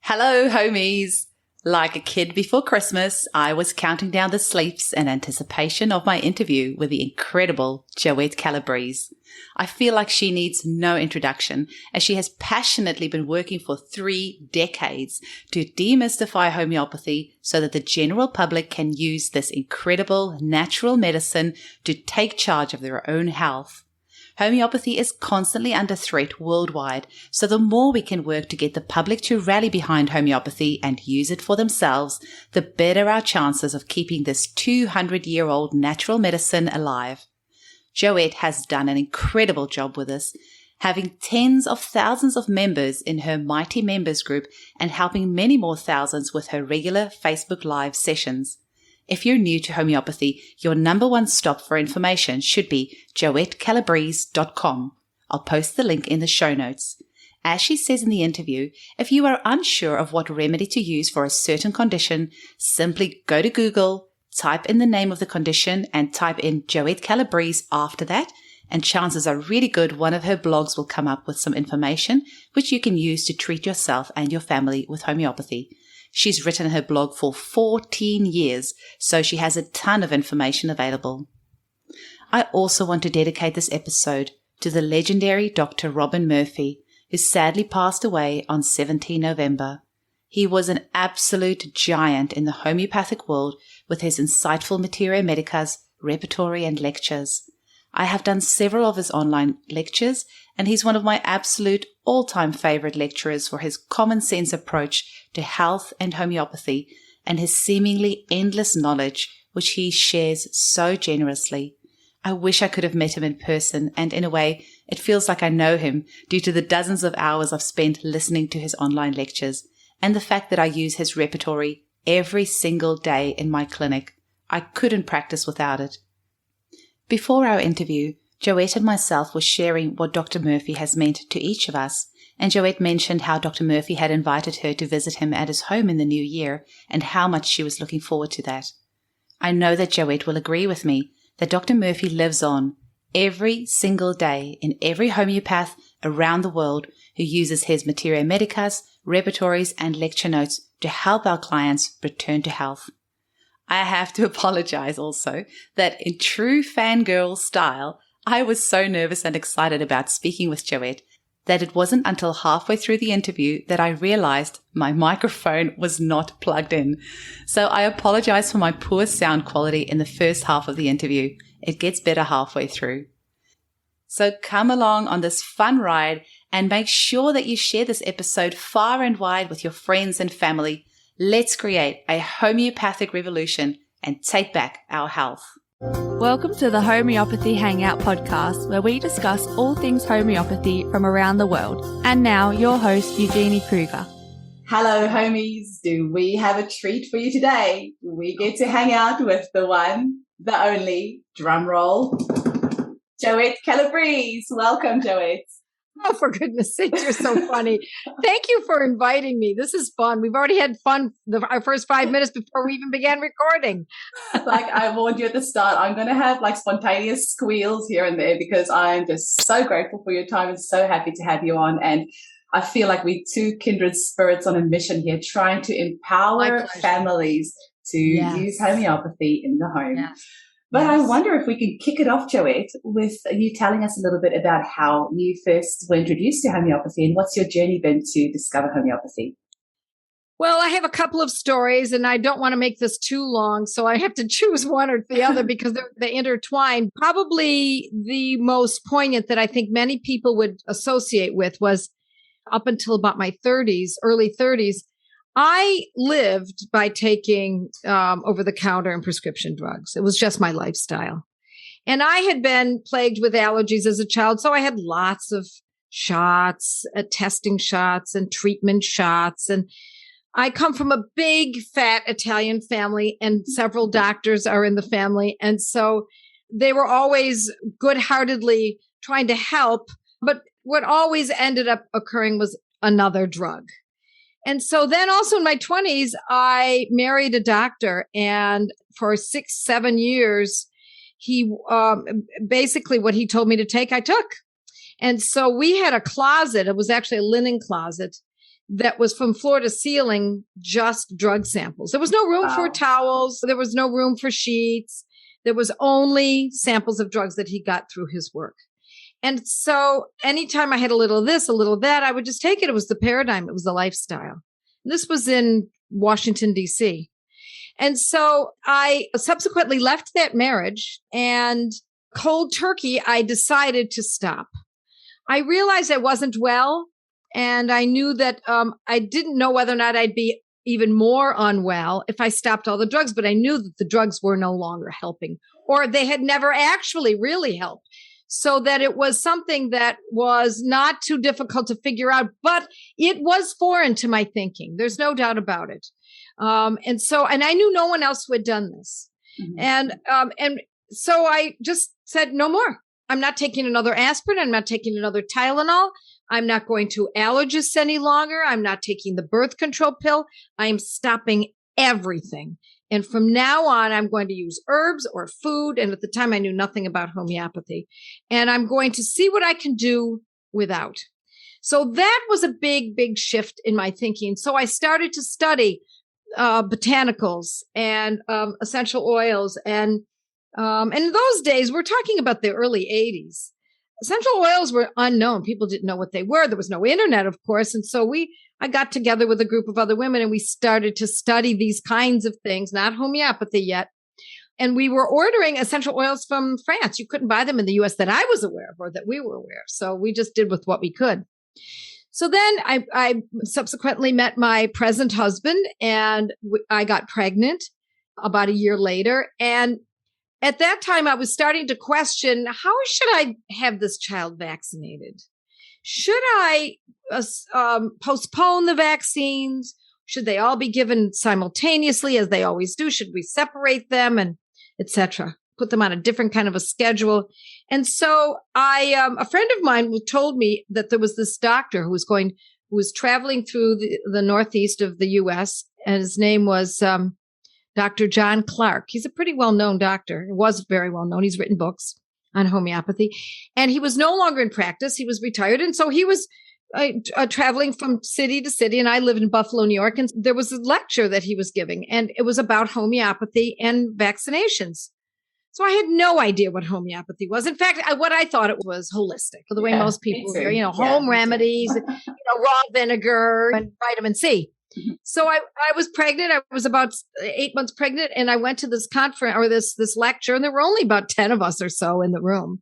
Hello, homies. Like a kid before Christmas, I was counting down the sleeps in anticipation of my interview with the incredible Joette Calabrese. I feel like she needs no introduction, as she has passionately been working for 3 decades to demystify homeopathy so that the general public can use this incredible natural medicine to take charge of their own health. Homeopathy is constantly under threat worldwide, so the more we can work to get the public to rally behind homeopathy and use it for themselves, the better our chances of keeping this 200-year-old natural medicine alive. Joette has done an incredible job with this, having tens of thousands of members in her mighty members group and helping many more thousands with her regular Facebook Live sessions. If you're new to homeopathy, your number one stop for information should be joettecalabrese.com. I'll post the link in the show notes. As she says in the interview, if you are unsure of what remedy to use for a certain condition, simply go to Google, type in the name of the condition, and type in Joette Calabrese after that, and chances are really good one of her blogs will come up with some information which you can use to treat yourself and your family with homeopathy. She's written her blog for 14 years, so she has a ton of information available. I also want to dedicate this episode to the legendary Dr. Robin Murphy, who sadly passed away on 17 November. He was an absolute giant in the homeopathic world with his insightful materia medicas, repertory, and lectures. I have done several of his online lectures, and he's one of my absolute all-time favorite lecturers for his common sense approach to health and homeopathy and his seemingly endless knowledge, which he shares so generously. I wish I could have met him in person, and in a way, it feels like I know him due to the dozens of hours I've spent listening to his online lectures and the fact that I use his repertory every single day in my clinic. I couldn't practice without it. Before our interview, Joette and myself were sharing what Dr. Murphy has meant to each of us, and Joette mentioned how Dr. Murphy had invited her to visit him at his home in the new year and how much she was looking forward to that. I know that Joette will agree with me that Dr. Murphy lives on every single day in every homeopath around the world who uses his materia medicas, repertories, and lecture notes to help our clients return to health. I have to apologize also that in true fangirl style, I was so nervous and excited about speaking with Joette that it wasn't until halfway through the interview that I realized my microphone was not plugged in. So I apologize for my poor sound quality in the first half of the interview. It gets better halfway through. So come along on this fun ride and make sure that you share this episode far and wide with your friends and family. Let's create a homeopathic revolution and take back our health. Welcome to the Homeopathy Hangout podcast, where we discuss all things homeopathy from around the world. And now, your host, Eugenie Kruger. Hello, homies. Do we have a treat for you today? We get to hang out with the one, the only, drumroll, Joette Calabrese. Welcome, Joette. Oh, for goodness sakes, you're so funny. Thank you for inviting me. This is fun. We've already had fun our first 5 minutes before we even began recording. Like I warned you at the start, I'm going to have like spontaneous squeals here and there because I'm just so grateful for your time and so happy to have you on. And I feel like we're two kindred spirits on a mission here, trying to empower families to use homeopathy in the home. Yes. But I wonder if we could kick it off, Joette, with you telling us a little bit about how you first were introduced to homeopathy and what's your journey been to discover homeopathy? Well, I have a couple of stories and I don't want to make this too long, so I have to choose one or the other because they intertwine. Probably the most poignant that I think many people would associate with was up until about my 30s, early 30s. I lived by taking over-the-counter and prescription drugs. It was just my lifestyle. And I had been plagued with allergies as a child, so I had lots of shots, testing shots and treatment shots. And I come from a big, fat Italian family, and several doctors are in the family. And so they were always good-heartedly trying to help. But what always ended up occurring was another drug. And so then also in my 20s, I married a doctor, and for 6-7 years, he basically what he told me to take, I took. And so we had a closet. It was actually a linen closet that was from floor to ceiling, just drug samples. There was no room for towels. There was no room for sheets. There was only samples of drugs that he got through his work. And so anytime I had a little of this, a little of that, I would just take it. It was the paradigm. It was the lifestyle. This was in Washington, D.C. And so I subsequently left that marriage, and cold turkey, I decided to stop. I realized I wasn't well, and I knew that I didn't know whether or not I'd be even more unwell if I stopped all the drugs, but I knew that the drugs were no longer helping, or they had never actually really helped. So that it was something that was not too difficult to figure out, but it was foreign to my thinking. There's no doubt about it. And I knew no one else who had done this. Mm-hmm. And so I just said, no more. I'm not taking another aspirin. I'm not taking another Tylenol. I'm not going to allergists any longer. I'm not taking the birth control pill. I'm stopping everything. And from now on, I'm going to use herbs or food. And at the time, I knew nothing about homeopathy. And I'm going to see what I can do without. So that was a big, big shift in my thinking. So I started to study botanicals and essential oils. And in those days, we're talking about the early 80s. Essential oils were unknown. People didn't know what they were. There was no internet, of course. And so I got together with a group of other women, and we started to study these kinds of things, not homeopathy yet. And we were ordering essential oils from France. You couldn't buy them in the US that I was aware of, or that we were aware of. So we just did with what we could. So then I subsequently met my present husband, and I got pregnant about a year later. And at that time, I was starting to question, how should I have this child vaccinated? Should I postpone the vaccines? Should they all be given simultaneously, as they always do? Should we separate them, and et cetera? Put them on a different kind of a schedule. And so a friend of mine told me that there was this doctor who was traveling through the Northeast of the U.S., and his name was Dr. John Clark. He's a pretty well-known doctor. He was very well-known. He's written books on homeopathy, and he was no longer in practice. He was retired. And so he was traveling from city to city, and I live in Buffalo, New York. And there was a lecture that he was giving, and it was about homeopathy and vaccinations. So I had no idea what homeopathy was. In fact, what I thought it was holistic, the way most people hear, home remedies, raw vinegar and vitamin C. So I was pregnant. I was about 8 months pregnant, and I went to this conference or this lecture, and there were only about 10 of us or so in the room.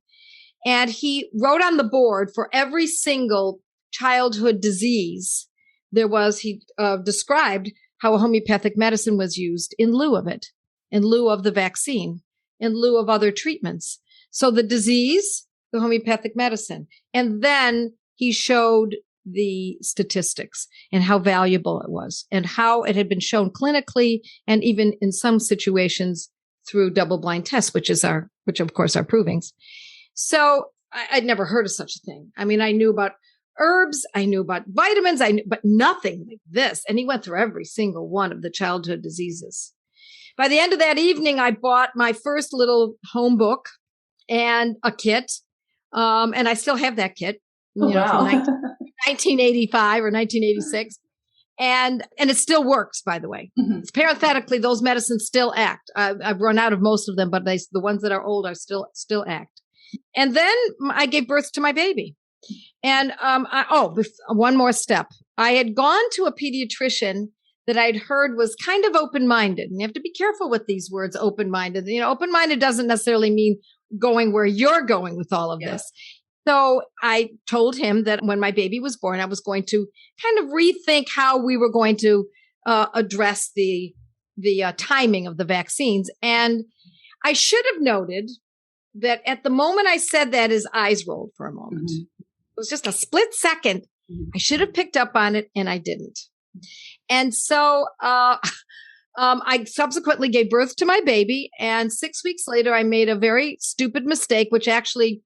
And he wrote on the board for every single childhood disease he described how a homeopathic medicine was used in lieu of it, in lieu of the vaccine, in lieu of other treatments. So the disease, the homeopathic medicine, and then he showed the statistics and how valuable it was, and how it had been shown clinically, and even in some situations through double-blind tests, which of course are provings. So I'd never heard of such a thing. I mean, I knew about herbs, I knew about vitamins, but nothing like this. And he went through every single one of the childhood diseases. By the end of that evening, I bought my first little home book and a kit, and I still have that kit. From 1985 or 1986. And it still works, by the way. Mm-hmm. Parenthetically, those medicines still act. I've run out of most of them, but the ones that are old are still act. And then I gave birth to my baby. And one more step. I had gone to a pediatrician that I'd heard was kind of open-minded. And you have to be careful with these words, open-minded. Open-minded doesn't necessarily mean going where you're going with all of this. So I told him that when my baby was born, I was going to kind of rethink how we were going to address the timing of the vaccines. And I should have noted that at the moment I said that, his eyes rolled for a moment. Mm-hmm. It was just a split second. Mm-hmm. I should have picked up on it, and I didn't. And so I subsequently gave birth to my baby. And 6 weeks later, I made a very stupid mistake, which actually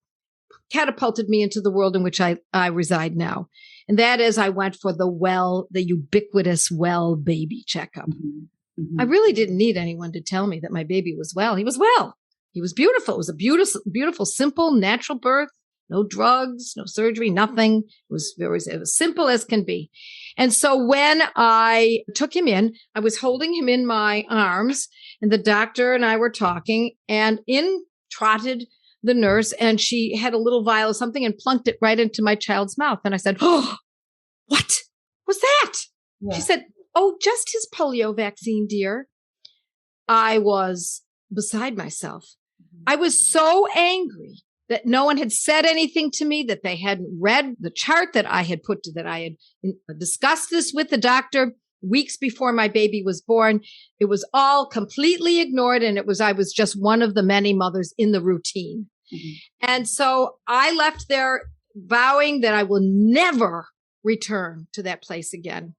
catapulted me into the world in which I reside now. And that is, I went for the ubiquitous baby checkup. Mm-hmm. Mm-hmm. I really didn't need anyone to tell me that my baby was well. He was well. He was beautiful. It was a beautiful, beautiful, simple, natural birth. No drugs, no surgery, nothing. It was simple as can be. And so when I took him in, I was holding him in my arms, and the doctor and I were talking, and in trotted the nurse, and she had a little vial of something and plunked it right into my child's mouth. And I said, "Oh, what was that?" Yeah. She said, "Oh, just his polio vaccine, dear." I was beside myself. I was so angry that no one had said anything to me, that they hadn't read the chart that I had discussed this with the doctor weeks before my baby was born. It was all completely ignored. And I was just one of the many mothers in the routine. Mm-hmm. And so I left there vowing that I will never return to that place again.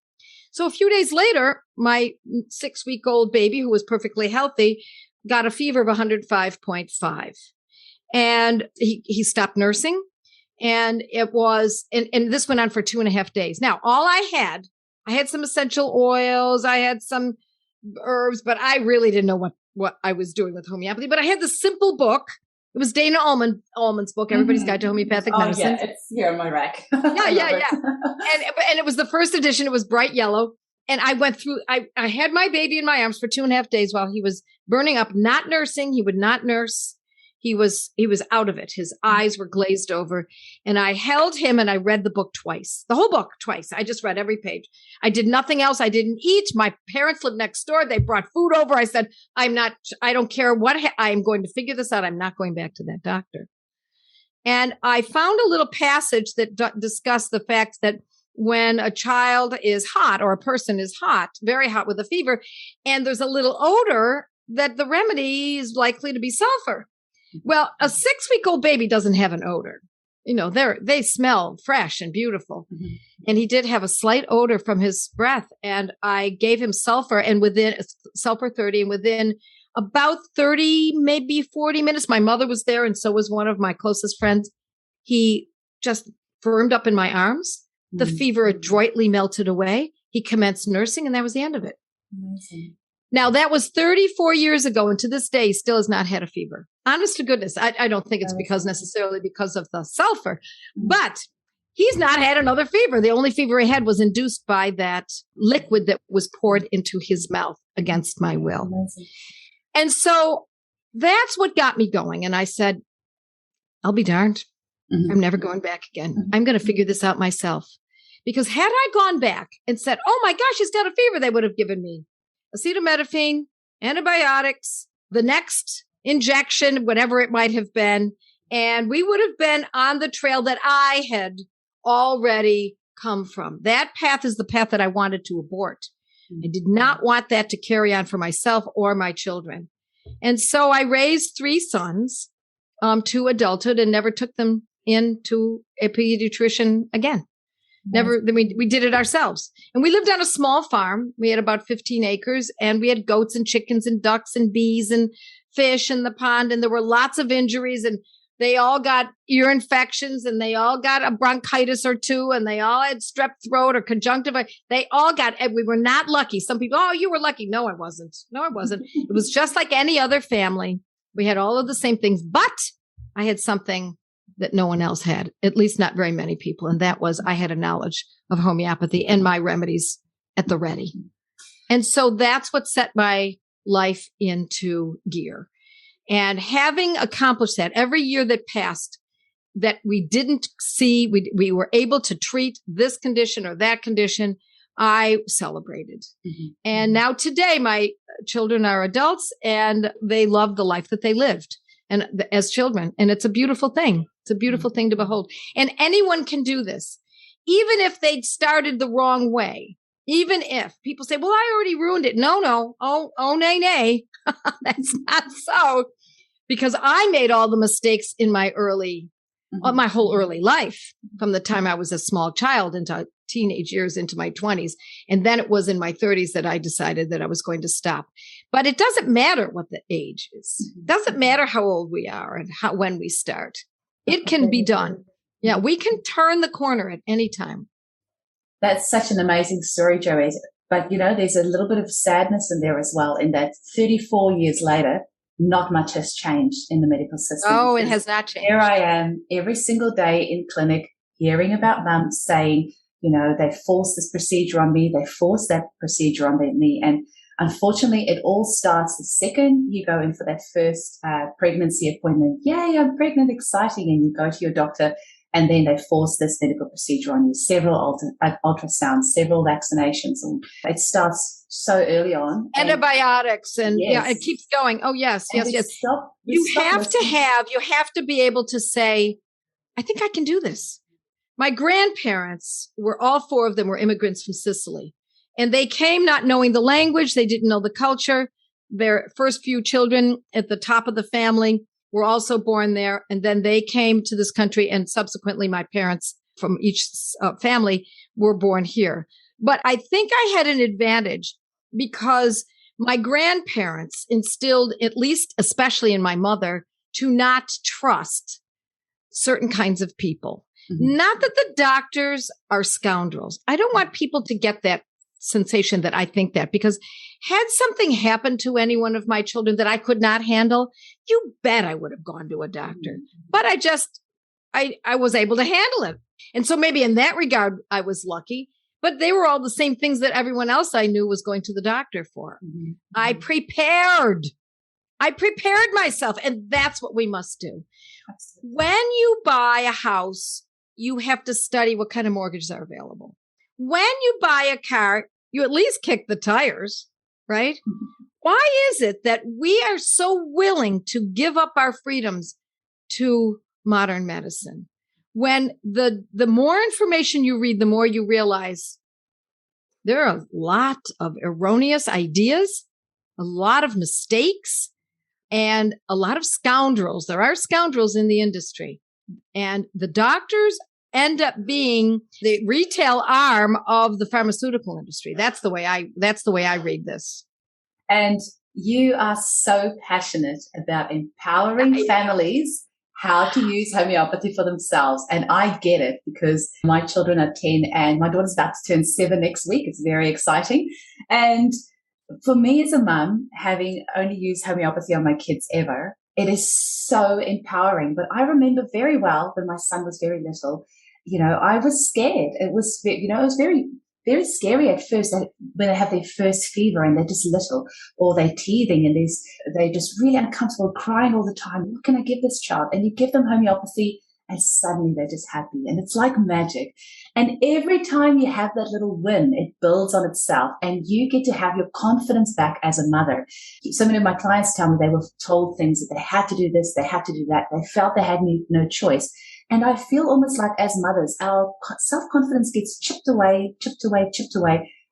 So a few days later, my 6-week-old baby, who was perfectly healthy, got a fever of 105.5. And he stopped nursing. And it was, and this went on for 2.5 days. Now, all I had some essential oils, I had some herbs, but I really didn't know what I was doing with homeopathy. But I had the simple book. It was Dana Allman's book, Everybody's Guide to Homeopathic Medicine. Yeah, it's here on my rack. Yeah. And it was the first edition. It was bright yellow. And I went through, I had my baby in my arms for 2.5 days while he was burning up, not nursing. He would not nurse. He was out of it. His eyes were glazed over, and I held him and I read the book twice, the whole book twice. I just read every page. I did nothing else. I didn't eat. My parents lived next door. They brought food over. I said, I don't care I'm going to figure this out. I'm not going back to that doctor. And I found a little passage that discussed the fact that when a child is hot or a person is hot, very hot with a fever, and there's a little odor, that the remedy is likely to be sulfur. Well, a 6-week-old baby doesn't have an odor. They smell fresh and beautiful. Mm-hmm. And he did have a slight odor from his breath. And I gave him sulfur, and within sulfur 30, and within about 30, maybe 40 minutes, my mother was there, and so was one of my closest friends. He just firmed up in my arms. The fever adroitly melted away. He commenced nursing, and that was the end of it. Amazing. Now, that was 34 years ago, and to this day, he still has not had a fever. Honest to goodness, I don't think it's necessarily because of the sulfur, but he's not had another fever. The only fever he had was induced by that liquid that was poured into his mouth against my will. Amazing. And so that's what got me going. And I said, I'll be darned. Mm-hmm. I'm never going back again. Mm-hmm. I'm going to figure this out myself. Because had I gone back and said, oh my gosh, he's got a fever, they would have given me acetaminophen, antibiotics, the next injection, whatever it might have been. And we would have been on the trail that I had already come from. That path is the path that I wanted to abort. I did not want that to carry on for myself or my children. And so I raised 3 sons to adulthood and never took them into a pediatrician again. Never. We did it ourselves. And we lived on a small farm. We had about 15 acres, and we had goats and chickens and ducks and bees and fish in the pond. And there were lots of injuries, and they all got ear infections, and they all got a bronchitis or two, and they all had strep throat or conjunctivitis. They all got, and we were not lucky. Some people, oh, you were lucky. No, I wasn't. It was just like any other family. We had all of the same things, but I had something that no one else had, at least not very many people. And that was, I had a knowledge of homeopathy and my remedies at the ready. And so that's what set my life into gear. And having accomplished that, every year that passed that we didn't see, we were able to treat this condition or that condition, I celebrated. Mm-hmm. And now today, my children are adults and they love the life that they lived and as children. And it's a beautiful thing. It's a beautiful thing to behold. And anyone can do this, even if they'd started the wrong way. Even if people say, well, I already ruined it. No. Oh, nay. That's not so. Because I made all the mistakes in my my whole early life, from the time I was a small child into teenage years into my 20s. And then it was in my 30s that I decided that I was going to stop. But it doesn't matter what the age is. It doesn't matter how old we are and when we start. It can be done. Yeah, we can turn the corner at any time. That's such an amazing story, Joette. But, there's a little bit of sadness in there as well, in that 34 years later, not much has changed in the medical system. Oh, it has not changed. Here I am every single day in clinic hearing about mums saying, They force this procedure on me. They force that procedure on me. And unfortunately, it all starts the second you go in for that first pregnancy appointment. Yay, I'm pregnant, exciting. And you go to your doctor, and then they force this medical procedure on you, several ultrasounds, several vaccinations. And it starts so early on. Antibiotics and yes. It keeps going. Oh, yes. You have to be able to say, I think I can do this. My grandparents all four of them were immigrants from Sicily, and they came not knowing the language. They didn't know the culture. Their first few children at the top of the family were also born there. And then they came to this country, and subsequently my parents from each family were born here. But I think I had an advantage because my grandparents instilled, at least especially in my mother, to not trust certain kinds of people. Mm-hmm. Not that the doctors are scoundrels. I don't want people to get that sensation that I think that, because had something happened to any one of my children that I could not handle, you bet I would have gone to a doctor. But I was able to handle it. And so maybe in that regard, I was lucky, but they were all the same things that everyone else I knew was going to the doctor for. Mm-hmm. I prepared myself, and that's what we must do. Absolutely. When you buy a house, you have to study what kind of mortgages are available. When you buy a car, you at least kick the tires, right? Mm-hmm. Why is it that we are so willing to give up our freedoms to modern medicine? When the more information you read, the more you realize there are a lot of erroneous ideas, a lot of mistakes, and a lot of scoundrels. There are scoundrels in the industry, and the doctors end up being the retail arm of the pharmaceutical industry. That's the way I read this. And you are so passionate about empowering families how to use homeopathy for themselves. And I get it, because my children are 10 and my daughter's about to turn 7 next week. It's very exciting. And for me as a mum, having only used homeopathy on my kids ever, it is so empowering. But I remember very well when my son was very little, I was scared. It was very, very scary at first when they have their first fever and they're just little, or they're teething and they're just really uncomfortable, crying all the time. What can I give this child? And you give them homeopathy, and suddenly they're just happy. And it's like magic. And every time you have that little win, it builds on itself, and you get to have your confidence back as a mother. So many of my clients tell me they were told things that they had to do this, they had to do that. They felt they had no choice. And I feel almost like as mothers, our self-confidence gets chipped away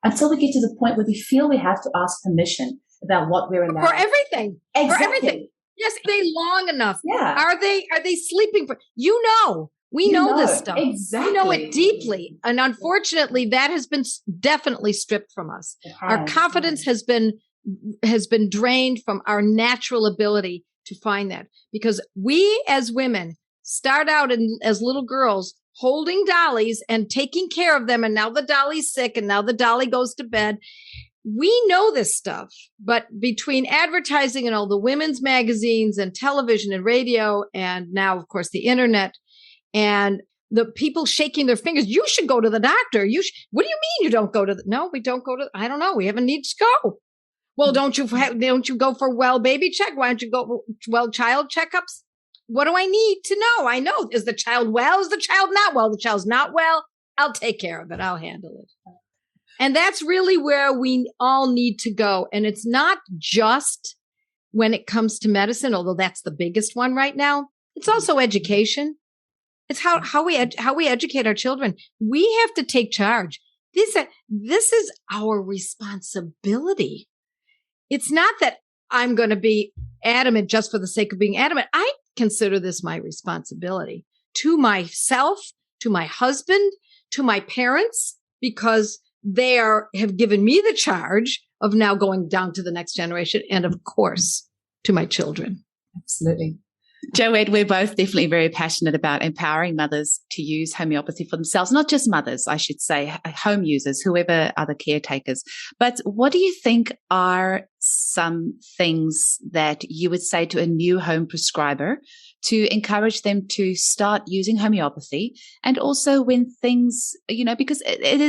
until we get to the point where we feel we have to ask permission about what we're allowed. For everything. Exactly. For everything. Yes, are they long enough? Yeah. Are they sleeping? We know this stuff. Exactly. We know it deeply. And unfortunately, that has been definitely stripped from us. Our confidence has been drained from our natural ability to find that. Because we as women start out as little girls holding dollies and taking care of them. And now the dolly's sick, and now the dolly goes to bed. We know this stuff, but between advertising and all the women's magazines and television and radio, and now, of course, the internet, and the people shaking their fingers, you should go to the doctor. What do you mean you don't go to no, we don't go to, I don't know. We have a need to go. Well, don't you go for well baby check? Why don't you go well child checkups? What do I need to know? I know. Is the child well? Is the child not well? The child's not well. I'll take care of it. I'll handle it. And that's really where we all need to go. And it's not just when it comes to medicine, although that's the biggest one right now. It's also education. It's how we educate our children. We have to take charge. This is our responsibility. It's not that I'm going to be adamant just for the sake of being adamant. I consider this my responsibility to myself, to my husband, to my parents, because they have given me the charge of now going down to the next generation, and of course to my children. Absolutely. Joette, we're both definitely very passionate about empowering mothers to use homeopathy for themselves, not just mothers, I should say, home users, whoever are the caretakers. But what do you think are some things that you would say to a new home prescriber to encourage them to start using homeopathy. And also when things, because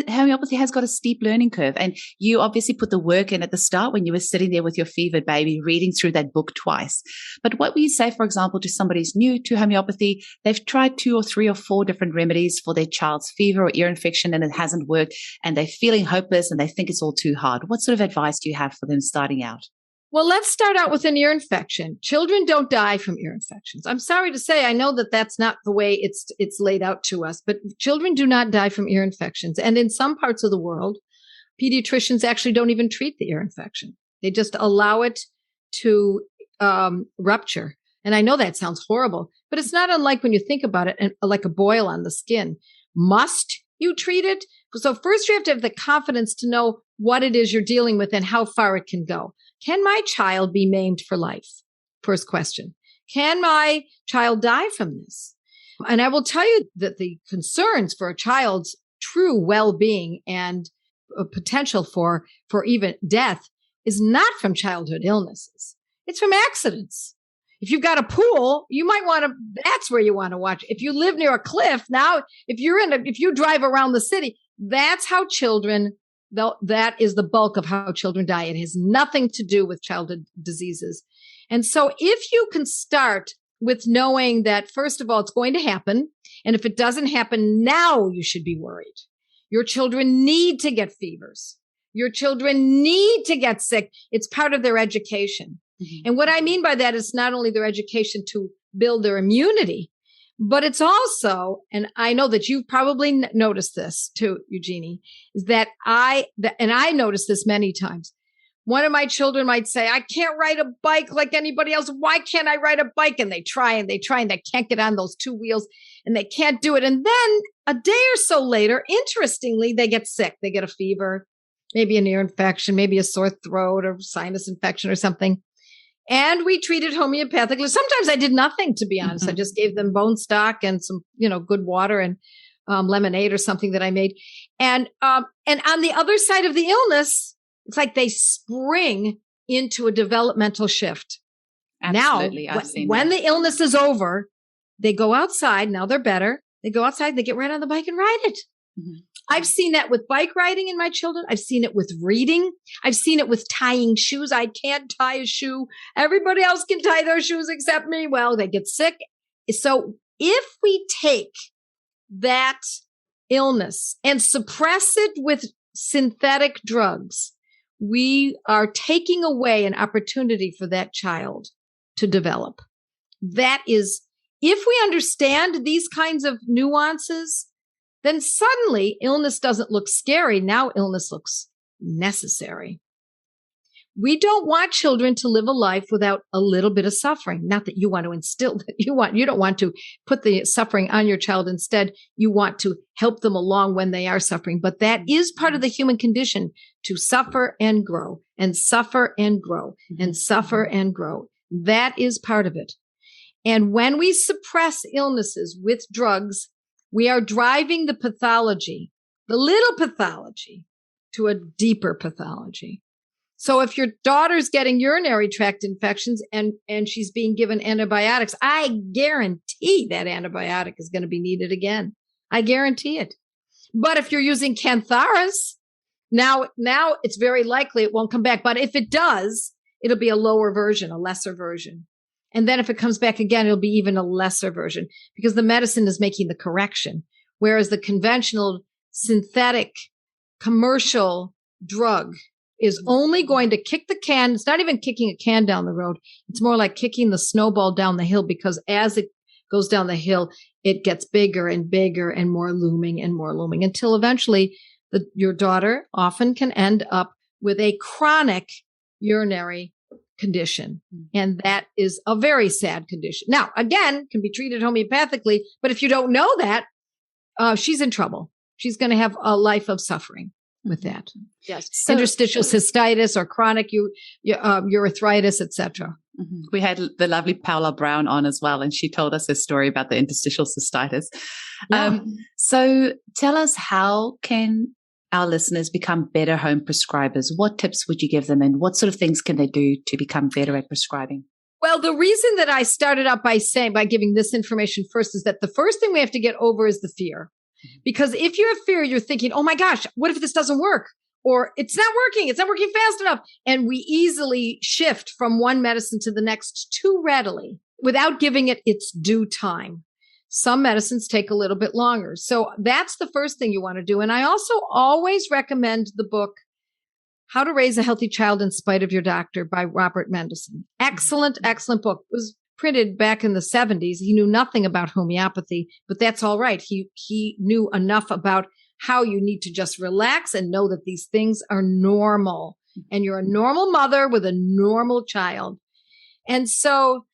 homeopathy has got a steep learning curve, and you obviously put the work in at the start when you were sitting there with your fevered baby, reading through that book twice. But what would you say, for example, to somebody who's new to homeopathy, they've tried 2 or 3 or 4 different remedies for their child's fever or ear infection and it hasn't worked, and they're feeling hopeless and they think it's all too hard. What sort of advice do you have for them starting out? Well, let's start out with an ear infection. Children don't die from ear infections. I'm sorry to say, I know that that's not the way it's laid out to us, but children do not die from ear infections. And in some parts of the world, pediatricians actually don't even treat the ear infection. They just allow it to rupture. And I know that sounds horrible, but it's not unlike when you think about it, like a boil on the skin. Must you treat it? So first you have to have the confidence to know what it is you're dealing with and how far it can go. Can my child be maimed for life? First question. Can my child die from this? And I will tell you that the concerns for a child's true well-being and potential for even death is not from childhood illnesses. It's from accidents. If you've got a pool, you might want to, that's where you want to watch. If you live near a cliff, now, if you drive around the city, that's how children, that is the bulk of how children die. It has nothing to do with childhood diseases. And so if you can start with knowing that, first of all, it's going to happen. And if it doesn't happen now, you should be worried. Your children need to get fevers. Your children need to get sick. It's part of their education. Mm-hmm. And what I mean by that is not only their education to build their immunity, but it's also, and I know that you've probably noticed this too, Eugenie, is that I noticed this many times. One of my children might say, I can't ride a bike like anybody else. Why can't I ride a bike? And they try and they can't get on those 2 wheels and they can't do it. And then a day or so later, interestingly, they get sick. They get a fever, maybe an ear infection, maybe a sore throat or sinus infection or something. And we treated homeopathically. Sometimes I did nothing, to be honest. Mm-hmm. I just gave them bone stock and some, good water and lemonade or something that I made. And on the other side of the illness, it's like they spring into a developmental shift. Absolutely. Now, when the illness is over, they go outside. Now they're better. They go outside, they get right on the bike and ride it. Mm-hmm. I've seen that with bike riding in my children. I've seen it with reading. I've seen it with tying shoes. I can't tie a shoe. Everybody else can tie their shoes except me. Well, they get sick. So if we take that illness and suppress it with synthetic drugs, we are taking away an opportunity for that child to develop. That is, if we understand these kinds of nuances, then suddenly illness doesn't look scary. Now illness looks necessary. We don't want children to live a life without a little bit of suffering. Not that you want to instill that you don't want to put the suffering on your child. Instead, you want to help them along when they are suffering. But that is part of the human condition, to suffer and grow and suffer and grow and suffer and grow. That is part of it. And when we suppress illnesses with drugs, we are driving the pathology, the little pathology, to a deeper pathology. So if your daughter's getting urinary tract infections and she's being given antibiotics, I guarantee that antibiotic is going to be needed again. I guarantee it. But if you're using cantharis, now it's very likely it won't come back. But if it does, it'll be a lower version, a lesser version. And then if it comes back again, it'll be even a lesser version because the medicine is making the correction. Whereas the conventional synthetic commercial drug is only going to kick the can. It's not even kicking a can down the road. It's more like kicking the snowball down the hill, because as it goes down the hill, it gets bigger and bigger and more looming until eventually your daughter often can end up with a chronic urinary condition. And that is a very sad condition. Now, again, can be treated homeopathically, but if you don't know that, she's in trouble. She's going to have a life of suffering with that. Yes. So, interstitial cystitis or chronic urethritis, etc. Mm-hmm. We had the lovely Paula Brown on as well, and she told us a story about the interstitial cystitis. Yeah. So tell us, how can our listeners become better home prescribers? What tips would you give them, and what sort of things can they do to become better at prescribing? Well, the reason that I started out by giving this information first is that the first thing we have to get over is the fear. Because if you have fear, you're thinking, oh my gosh, what if this doesn't work? Or it's not working fast enough. And we easily shift from one medicine to the next too readily without giving it its due time. Some medicines take a little bit longer. So that's the first thing you want to do. And I also always recommend the book, How to Raise a Healthy Child in Spite of Your Doctor by Robert Mendelssohn. Excellent, excellent book. It was printed back in the 70s. He knew nothing about homeopathy, but that's all right. He knew enough about how you need to just relax and know that these things are normal. And you're a normal mother with a normal child. And so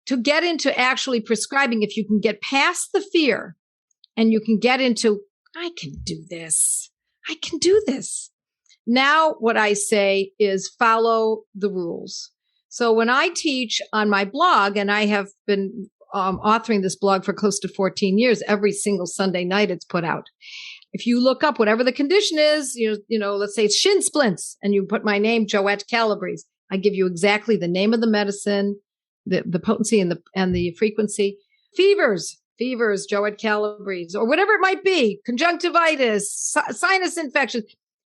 to get into actually prescribing, if you can get past the fear and you can get into, I can do this. I can do this. Now, what I say is follow the rules. So when I teach on my blog, and I have been authoring this blog for close to 14 years, every single Sunday night it's put out. If you look up whatever the condition is, let's say it's shin splints, and you put my name, Joette Calabrese, I give you exactly the name of the medicine, the potency and the frequency. Fevers, Joette Calabrese, or whatever it might be, conjunctivitis, sinus infections.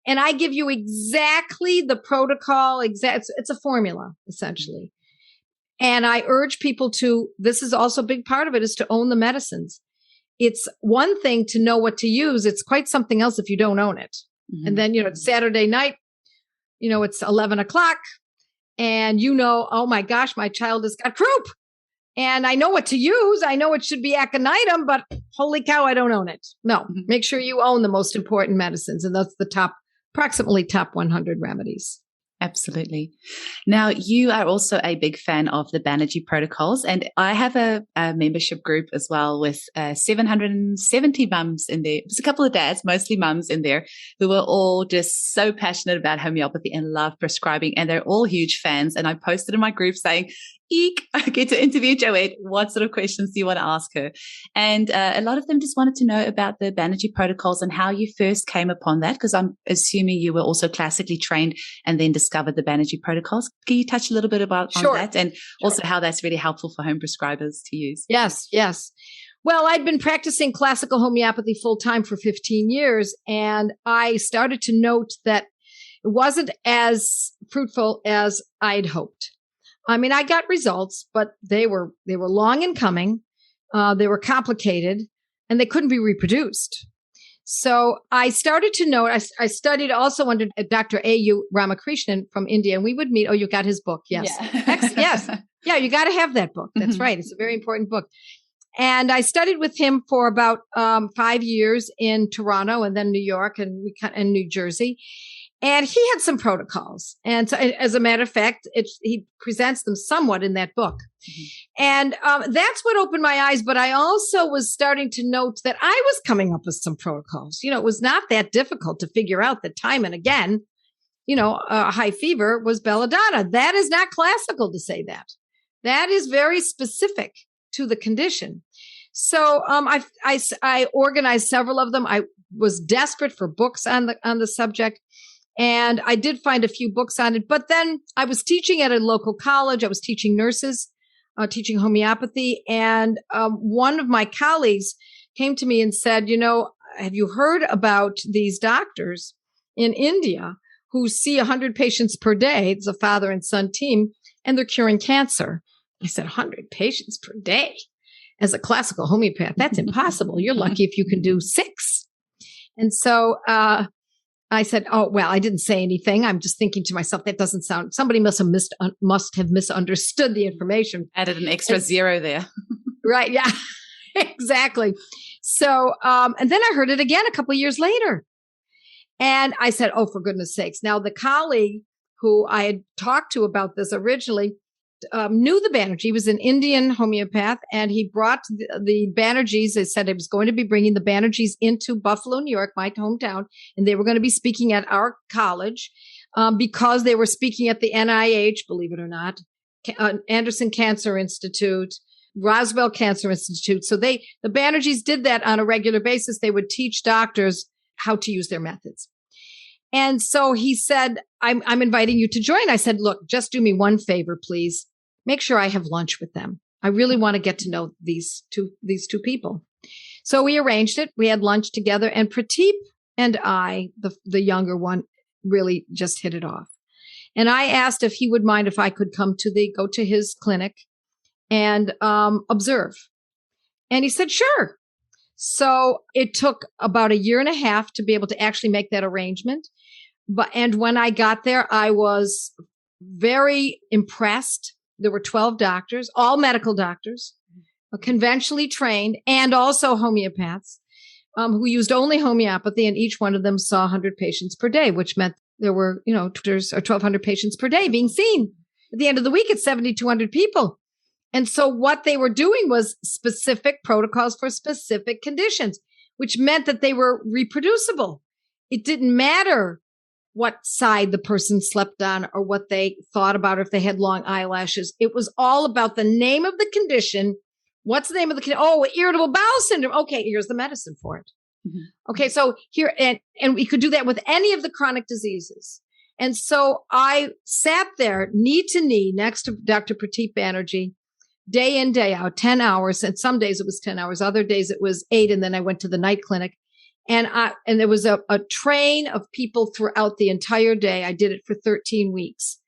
And I give you exactly the protocol. It's a formula, essentially. And I urge people this is also a big part of it, is to own the medicines. It's one thing to know what to use. It's quite something else if you don't own it. Mm-hmm. And then, it's Saturday night, it's 11 o'clock and oh my gosh, my child has got croup and I know what to use. I know it should be aconitum, but holy cow, I don't own it. No, make sure you own the most important medicines. And that's the approximately top 100 remedies. Absolutely. Now, you are also a big fan of the Banerji protocols, and I have a membership group as well with 770 mums in there. There's a couple of dads, mostly mums in there, who are all just so passionate about homeopathy and love prescribing, and they're all huge fans. And I posted in my group saying, eek, I get to interview Joette. What sort of questions do you want to ask her? And a lot of them just wanted to know about the Banerji protocols and how you first came upon that, because I'm assuming you were also classically trained and then discovered the Banerji protocols. Can you touch a little bit on that, and also how that's really helpful for home prescribers to use? Yes. Well, I'd been practicing classical homeopathy full time for 15 years, and I started to note that it wasn't as fruitful as I'd hoped. I mean, I got results, but they were long in coming. They were complicated, and they couldn't be reproduced. So I started to know. I studied also under Dr. A.U. Ramakrishnan from India, and we would meet. Oh, you got his book? Yes, yeah. Yes, yeah. You got to have that book. That's right. It's a very important book. And I studied with him for about 5 years in Toronto, and then New York, and New Jersey. And he had some protocols. And so, as a matter of fact, he presents them somewhat in that book. Mm-hmm. And that's what opened my eyes. But I also was starting to note that I was coming up with some protocols. It was not that difficult to figure out that time and again, a high fever was belladonna. That is not classical to say that. That is very specific to the condition. So I organized several of them. I was desperate for books on the subject. And I did find a few books on it, but then I was teaching at a local college. I was teaching nurses, teaching homeopathy. And one of my colleagues came to me and said, have you heard about these doctors in India who see 100 patients per day? It's a father and son team, and they're curing cancer. I said, 100 patients per day? As a classical homeopath, that's impossible. You're lucky if you can do 6. And so, I said, oh, well, I didn't say anything. I'm just thinking to myself, that doesn't sound, somebody must have misunderstood the information. Added an extra 0 there. Right. Yeah, exactly. So, and then I heard it again a couple of years later. And I said, oh, for goodness sakes. Now, the colleague who I had talked to about this originally knew the Banerji. He was an Indian homeopath, and he brought the Banerjis. They said he was going to be bringing the Banerjis into Buffalo, New York, my hometown, and they were going to be speaking at our college because they were speaking at the NIH, believe it or not, Anderson Cancer Institute, Roswell Cancer Institute. So the Banerjis did that on a regular basis. They would teach doctors how to use their methods. And so he said, I'm inviting you to join. I said, look, just do me one favor, please. make sure I have lunch with them. I really want to get to know these two people. So we arranged it. We had lunch together, and Prateep and I, the younger one, really just hit it off. And I asked if he would mind if I could go to his clinic and observe. And he said, sure. So it took about 1.5 years to be able to actually make that arrangement. And when I got there, I was very impressed. There were 12 doctors, all medical doctors, conventionally trained, and also homeopaths who used only homeopathy, and each one of them saw 100 patients per day, which meant there were, 1,200 patients per day being seen. At the end of the week, it's 7,200 people. And so what they were doing was specific protocols for specific conditions, which meant that they were reproducible. It didn't matter what side the person slept on or what they thought about, if they had long eyelashes. It was all about the name of the condition. What's the name of the condition? Oh, irritable bowel syndrome. Okay, here's the medicine for it. Mm-hmm. Okay, so here, and we could do that with any of the chronic diseases. And so I sat there knee to knee next to Dr. Prateep Banerji, day in, day out, 10 hours. And some days it was 10 hours. Other days it was 8. And then I went to the night clinic. And there was a train of people throughout the entire day. I did it for 13 weeks,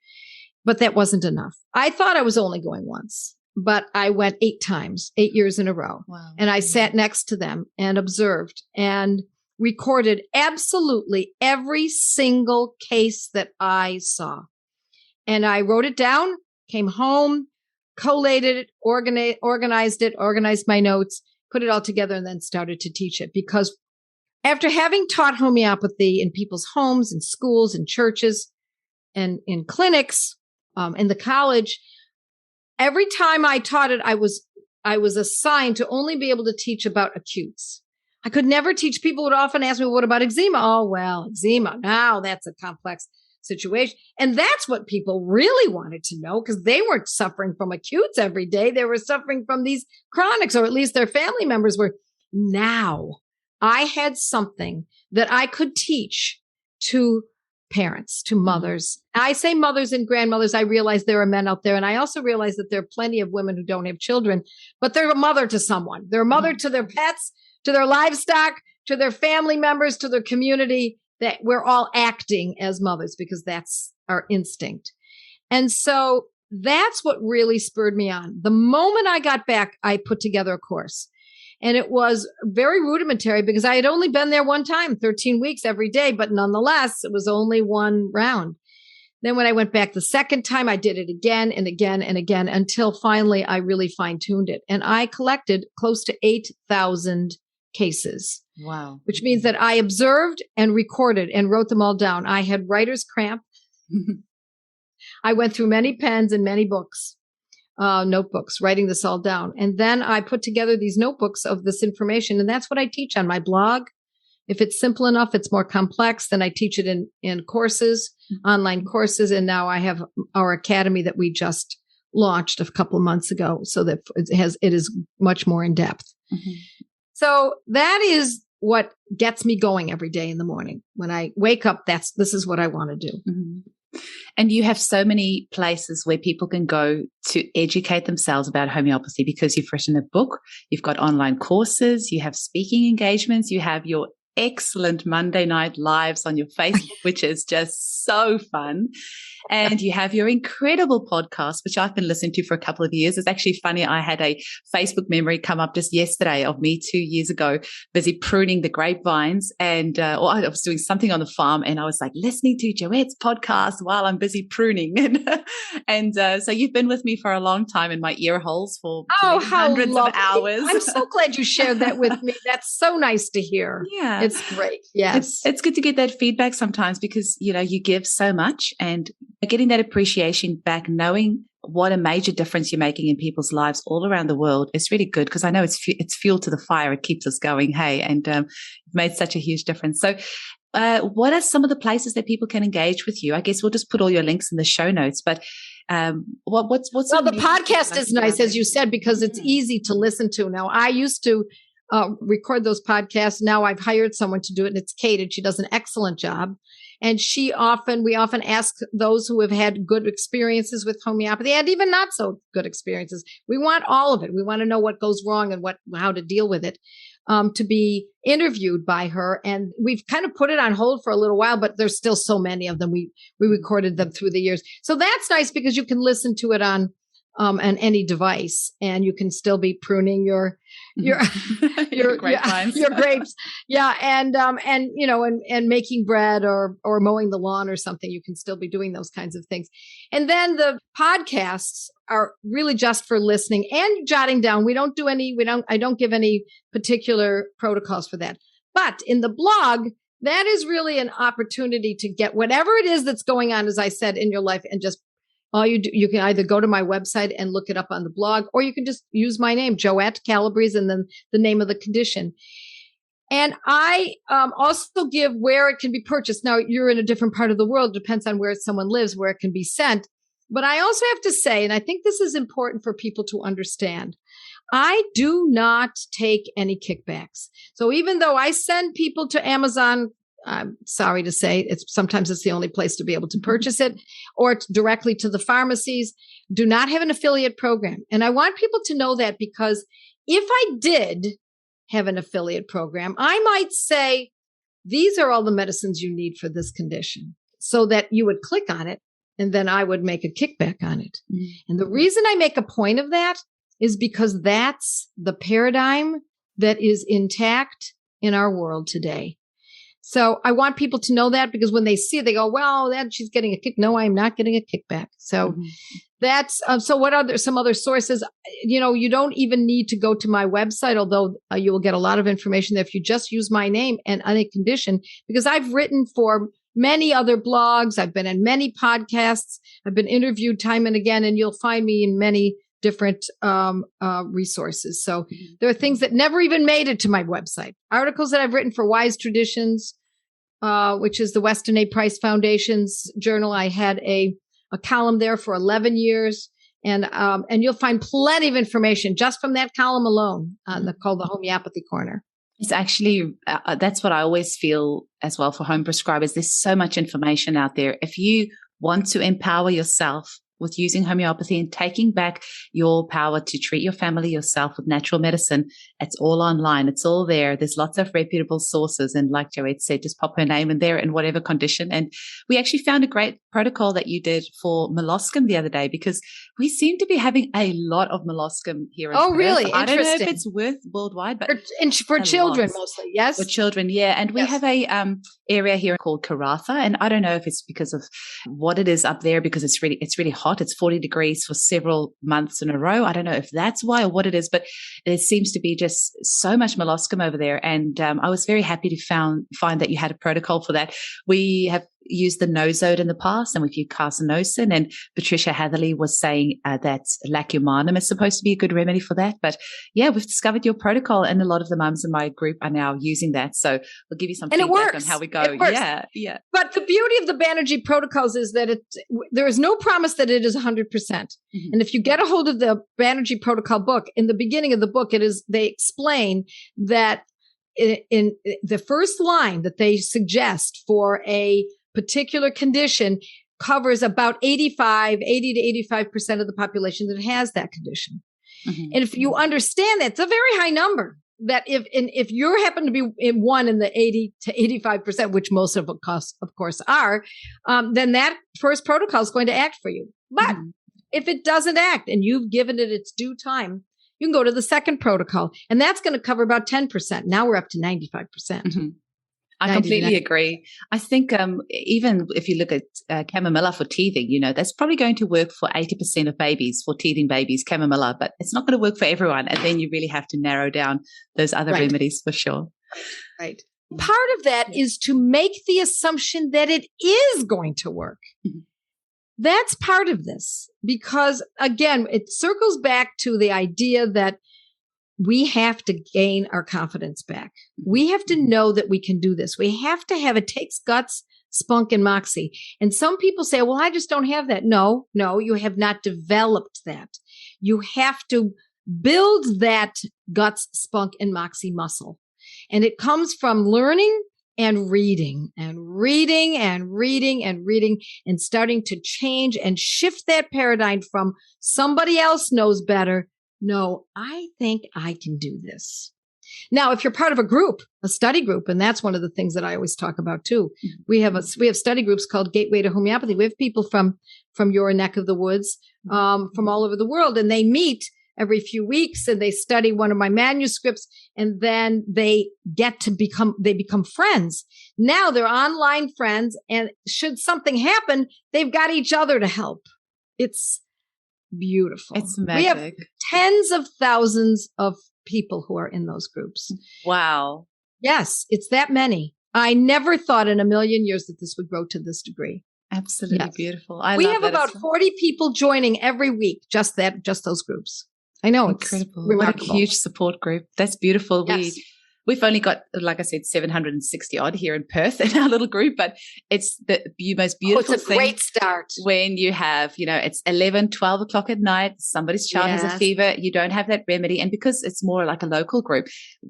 but that wasn't enough. I thought I was only going once, but I went 8 times, 8 years in a row. Wow. And I sat next to them and observed and recorded absolutely every single case that I saw. And I wrote it down, came home, collated it, organized my notes, put it all together, and then started to teach it. Because after having taught homeopathy in people's homes, in schools, in churches, and in clinics, in the college, every time I taught it, I was assigned to only be able to teach about acutes. I could never teach. People would often ask me, what about eczema? Oh, well, eczema. Now that's a complex situation. And that's what people really wanted to know, because they weren't suffering from acutes every day. They were suffering from these chronics, or at least their family members were. Now I had something that I could teach to parents, to mothers. I say mothers and grandmothers. I realize there are men out there. And I also realize that there are plenty of women who don't have children, but they're a mother to someone. They're a mother to their pets, to their livestock, to their family members, to their community, that we're all acting as mothers because that's our instinct. And so that's what really spurred me on. The moment I got back, I put together a course. And it was very rudimentary because I had only been there one time, 13 weeks every day, but nonetheless, it was only one round. Then when I went back the second time, I did it again and again and again until finally I really fine-tuned it. And I collected close to 8,000 cases. Wow. Which means that I observed and recorded and wrote them all down. I had writer's cramp. I went through many pens and many books, notebooks, writing this all down. And then I put together these notebooks of this information. And that's what I teach on my blog. If it's simple enough, it's more complex, then I teach it in courses, online courses. And now I have our academy that we just launched a couple of months ago, so that it is much more in depth. Mm-hmm. So that is what gets me going every day in the morning. When I wake up, this is what I want to do. Mm-hmm. And you have so many places where people can go to educate themselves about homeopathy, because you've written a book, you've got online courses, you have speaking engagements, you have your excellent Monday night lives on your Facebook, which is just so fun. And you have your incredible podcast, which I've been listening to for a couple of years. It's actually funny. I had a Facebook memory come up just yesterday of me 2 years ago, busy pruning the grapevines. And or I was doing something on the farm, and I was like listening to Joette's podcast while I'm busy pruning. And so you've been with me for a long time in my ear holes for hundreds of hours. I'm so glad you shared that with me. That's so nice to hear. Yeah. It's great. Yes. It's good to get that feedback sometimes, because, you give so much, and getting that appreciation back, knowing what a major difference you're making in people's lives all around the world is really good, because I know it's fuel to the fire. It keeps us going. Hey, and you've made such a huge difference. So what are some of the places that people can engage with you? I guess we'll just put all your links in the show notes, but what's well, the podcast is nice, as you said, because it's easy to listen to. Now, I used to record those podcasts. Now I've hired someone to do it, and it's Kate, and she does an excellent job. And we often ask those who have had good experiences with homeopathy and even not so good experiences. We want all of it. We want to know what goes wrong and how to deal with it, to be interviewed by her. And we've kind of put it on hold for a little while, but there's still so many of them. We recorded them through the years. So that's nice because you can listen to it on any device, and you can still be pruning your grapevines. your grapes. Yeah. And making bread or mowing the lawn or something. You can still be doing those kinds of things. And then the podcasts are really just for listening and jotting down. I don't give any particular protocols for that. But in the blog, that is really an opportunity to get whatever it is that's going on, as I said, in your life, and just all you do, you can either go to my website and look it up on the blog, or you can just use my name, Joette Calabrese, and then the name of the condition. And I also give where it can be purchased. Now, you're in a different part of the world. Depends on where someone lives, where it can be sent. But I also have to say, and I think this is important for people to understand, I do not take any kickbacks. So even though I send people to Amazon, I'm sorry to say, sometimes it's the only place to be able to purchase it, or directly to the pharmacies, do not have an affiliate program. And I want people to know that, because if I did have an affiliate program, I might say, these are all the medicines you need for this condition, so that you would click on it, and then I would make a kickback on it. Mm-hmm. And the reason I make a point of that is because that's the paradigm that is intact in our world today. So I want people to know that, because when they see it, they go, well, she's getting a kick. No, I'm not getting a kickback. So that's, so what are some other sources? You don't even need to go to my website, although you will get a lot of information there if you just use my name and any condition, because I've written for many other blogs. I've been in many podcasts. I've been interviewed time and again, and you'll find me in many different resources. So there are things that never even made it to my website. Articles that I've written for Wise Traditions, which is the Weston A. Price Foundation's journal. I had a column there for 11 years. And you'll find plenty of information just from that column alone, called the Homeopathy Corner. It's actually, that's what I always feel as well for home prescribers. There's so much information out there. If you want to empower yourself with using homeopathy and taking back your power to treat your family yourself with natural medicine, it's all online. It's all there. There's lots of reputable sources. And like Joette said, just pop her name in there in whatever condition. And we actually found a great protocol that you did for molluscum the other day, because we seem to be having a lot of molluscum here in Perth. Really? I don't know if it's worldwide, but for children mostly, yes? For children, yeah. And we have a area here called Karratha. And I don't know if it's because of what it is up there, because it's really hot. It's 40 degrees for several months in a row. I don't know if that's why or what it is, but there seems to be just so much molluscum over there. And I was very happy to find that you had a protocol for that. We have used the nosode in the past, and we've used carcinosin, and Patricia Hatherley was saying that lacumanum is supposed to be a good remedy for that. But yeah, we've discovered your protocol, and a lot of the mums in my group are now using that. So we'll give you some feedback on how we go. Yeah. But the beauty of the Banerji protocols is that there is no promise that it is 100%. Mm-hmm. And if you get a hold of the Banerji protocol book, in the beginning of the book, they explain that in the first line that they suggest for a particular condition covers about 80 to 85% of the population that has that condition. Mm-hmm. And if you understand that, it's a very high number. That if you happen to be in the 80 to 85%, which most of course are, then that first protocol is going to act for you. But if it doesn't act and you've given it its due time, you can go to the second protocol, and that's going to cover about 10%. Now we're up to 95%. Mm-hmm. I completely agree. I think even if you look at chamomilla for teething, that's probably going to work for 80% of babies, for teething babies, chamomilla, but it's not going to work for everyone. And then you really have to narrow down those other remedies for sure. Right. Part of that is to make the assumption that it is going to work. Mm-hmm. That's part of this, because again, it circles back to the idea that we have to gain our confidence back. We have to know that we can do this. We have to have, it takes guts, spunk, and moxie. And some people say, well, I just don't have that. No, you have not developed that. You have to build that guts, spunk, and moxie muscle. And it comes from learning and reading and reading and reading and reading and starting to change and shift that paradigm from somebody else knows better. No, I think I can do this. Now, if you're part of a group, a study group, and that's one of the things that I always talk about too. We have study groups called Gateway to Homeopathy. We have people from your neck of the woods, from all over the world, and they meet every few weeks and they study one of my manuscripts, and then they become friends. Now they're online friends, and should something happen, they've got each other to help. It's beautiful. It's magic. We have tens of thousands of people who are in those groups. Wow. Yes, it's that many. I never thought in a million years that this would grow to this degree. Absolutely beautiful. We have about 40 people joining every week, just those groups. I know. Incredible. It's remarkable. What a huge support group. That's beautiful. Yes. We've only got, like I said, 760 odd here in Perth in our little group, but it's the most beautiful it's a thing. Great start. When you have, it's 11, 12 o'clock at night, somebody's child has a fever, you don't have that remedy. And because it's more like a local group,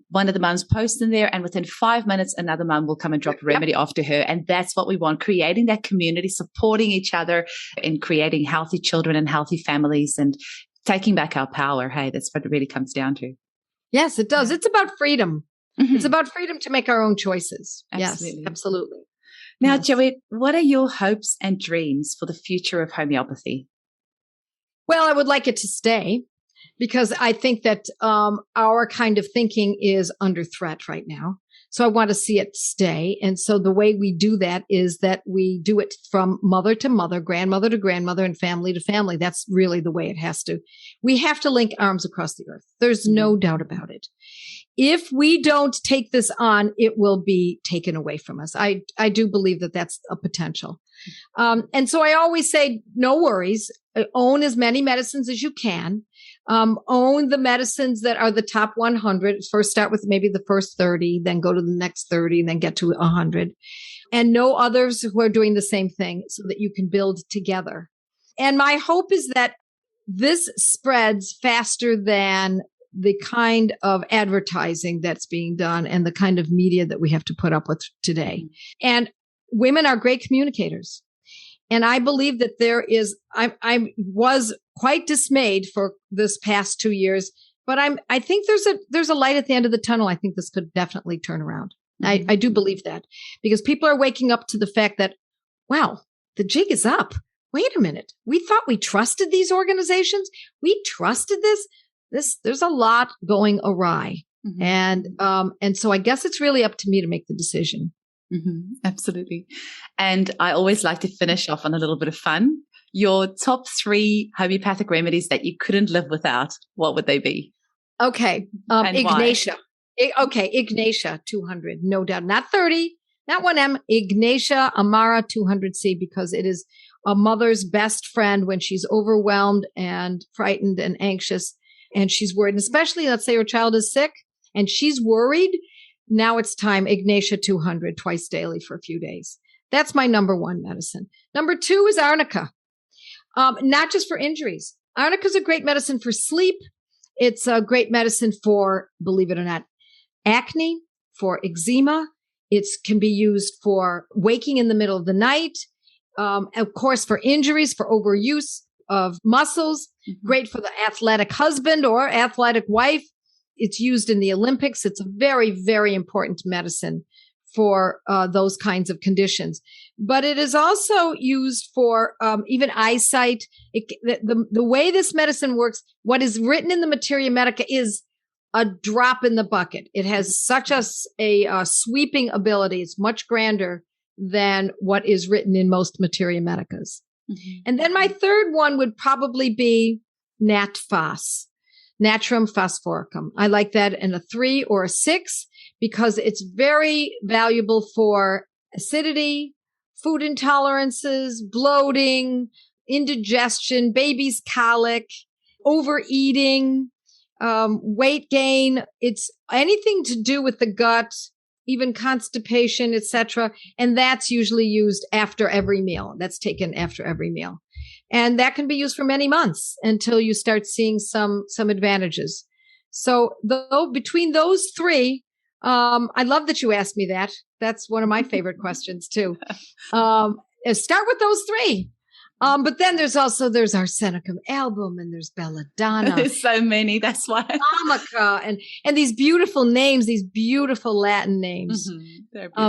one of the mums posts in there, and within 5 minutes, another mum will come and drop a remedy off to her. And that's what we want, creating that community, supporting each other and creating healthy children and healthy families and taking back our power. Hey, that's what it really comes down to. Yes, it does. It's about freedom. Mm-hmm. It's about freedom to make our own choices. Absolutely. Yes, absolutely. Now, Joette, what are your hopes and dreams for the future of homeopathy? Well, I would like it to stay, because I think that our kind of thinking is under threat right now. So I want to see it stay. And so the way we do that is that we do it from mother to mother, grandmother to grandmother, and family to family. That's really the way it has to. We have to link arms across the earth. There's no doubt about it. If we don't take this on, it will be taken away from us. I do believe that that's a potential. And so I always say, no worries. Own as many medicines as you can. Own the medicines that are the top 100. First start with maybe the first 30, then go to the next 30, and then get to 100. And know others who are doing the same thing so that you can build together. And my hope is that this spreads faster than the kind of advertising that's being done and the kind of media that we have to put up with today. And women are great communicators. And I believe that I was quite dismayed for this past 2 years, but I think there's a light at the end of the tunnel. I think this could definitely turn around. Mm-hmm. I do believe that, because people are waking up to the fact that, wow, the jig is up. Wait a minute. We thought we trusted these organizations. We trusted this. There's a lot going awry. Mm-hmm. And so I guess it's really up to me to make the decision. Mm-hmm. Absolutely. And I always like to finish off on a little bit of fun. Your top 3 homeopathic remedies that you couldn't live without, what would they be? Okay. Ignatia. Ignatia 200, no doubt. Not 30, not 1M. Ignatia Amara 200C, because it is a mother's best friend when she's overwhelmed and frightened and anxious. And she's worried, and especially, let's say her child is sick and she's worried. Now it's time, Ignatia 200 twice daily for a few days. That's my number 1 medicine. Number 2 is arnica. Not just for injuries. Arnica is a great medicine for sleep. It's a great medicine for, believe it or not, acne, for eczema. It can be used for waking in the middle of the night. Of course, for injuries, for overuse of muscles. Mm-hmm. Great for the athletic husband or athletic wife. It's used in the Olympics. It's a very, very important medicine for those kinds of conditions. But it is also used for even eyesight. The way this medicine works, what is written in the Materia Medica is a drop in the bucket. It has such a sweeping ability. It's much grander than what is written in most Materia Medicas. Mm-hmm. And then my third one would probably be Nat Phos, Natrum phosphoricum. I like that in a 3 or a 6 because it's very valuable for acidity, food intolerances, bloating, indigestion, baby's colic, overeating, weight gain. It's anything to do with the gut, even constipation, etc. And that's usually used after every meal. That's taken after every meal. And that can be used for many months until you start seeing some advantages. So between those 3, I love that you asked me that. That's one of my favorite questions too. Start with those three. But then there's our Arsenicum album, and there's Belladonna. There's so many. That's why. Amica, and these beautiful names, these beautiful Latin names.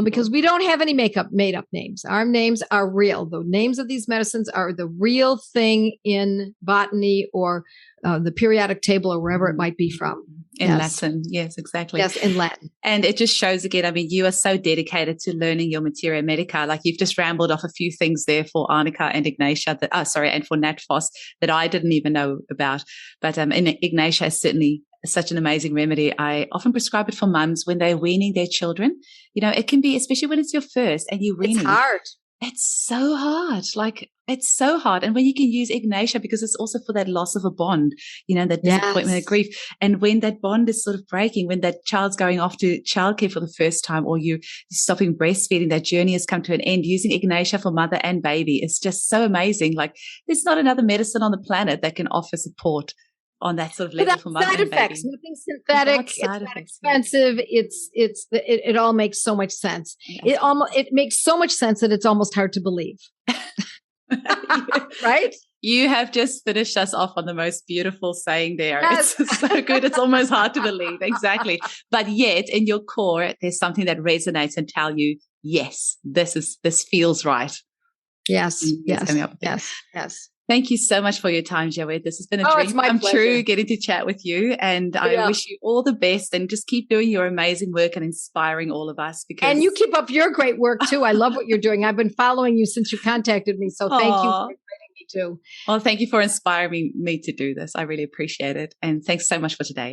Because we don't have any made up names. Our names are real. The names of these medicines are the real thing in botany or the periodic table or wherever it might be from. In Latin. Yes, exactly. Yes, in Latin. And it just shows again, I mean, you are so dedicated to learning your materia medica. Like you've just rambled off a few things there for Arnica and Ignatia and for Natphos that I didn't even know about. But Ignatia is certainly such an amazing remedy. I often prescribe it for mums when they're weaning their children. You know, it can be, especially when it's your first and you're weaning. It's hard. It's so hard. Like, it's so hard. And when you can use Ignatia, because it's also for that loss of a bond, you know, that disappointment and grief. And when that bond is sort of breaking, when that child's going off to childcare for the first time, or you're stopping breastfeeding, that journey has come to an end. Using Ignatia for mother and baby is just so amazing. Like, there's not another medicine on the planet that can offer support on that sort of level for mother and baby. Nothing synthetic. It's not expensive. It all makes so much sense. Yeah. It makes so much sense that it's almost hard to believe. Right? You have just finished us off on the most beautiful saying there. Yes. It's so good. It's almost hard to believe. Exactly. But yet in your core, there's something that resonates and tell you, yes, this feels right. Yes. Yes. Thank you so much for your time, Joette. This has been a dream come true getting to chat with you. And I wish you all the best, and just keep doing your amazing work and inspiring all of us. And you keep up your great work too. I love what you're doing. I've been following you since you contacted me. So thank you for inviting me too. Well, thank you for inspiring me to do this. I really appreciate it. And thanks so much for today.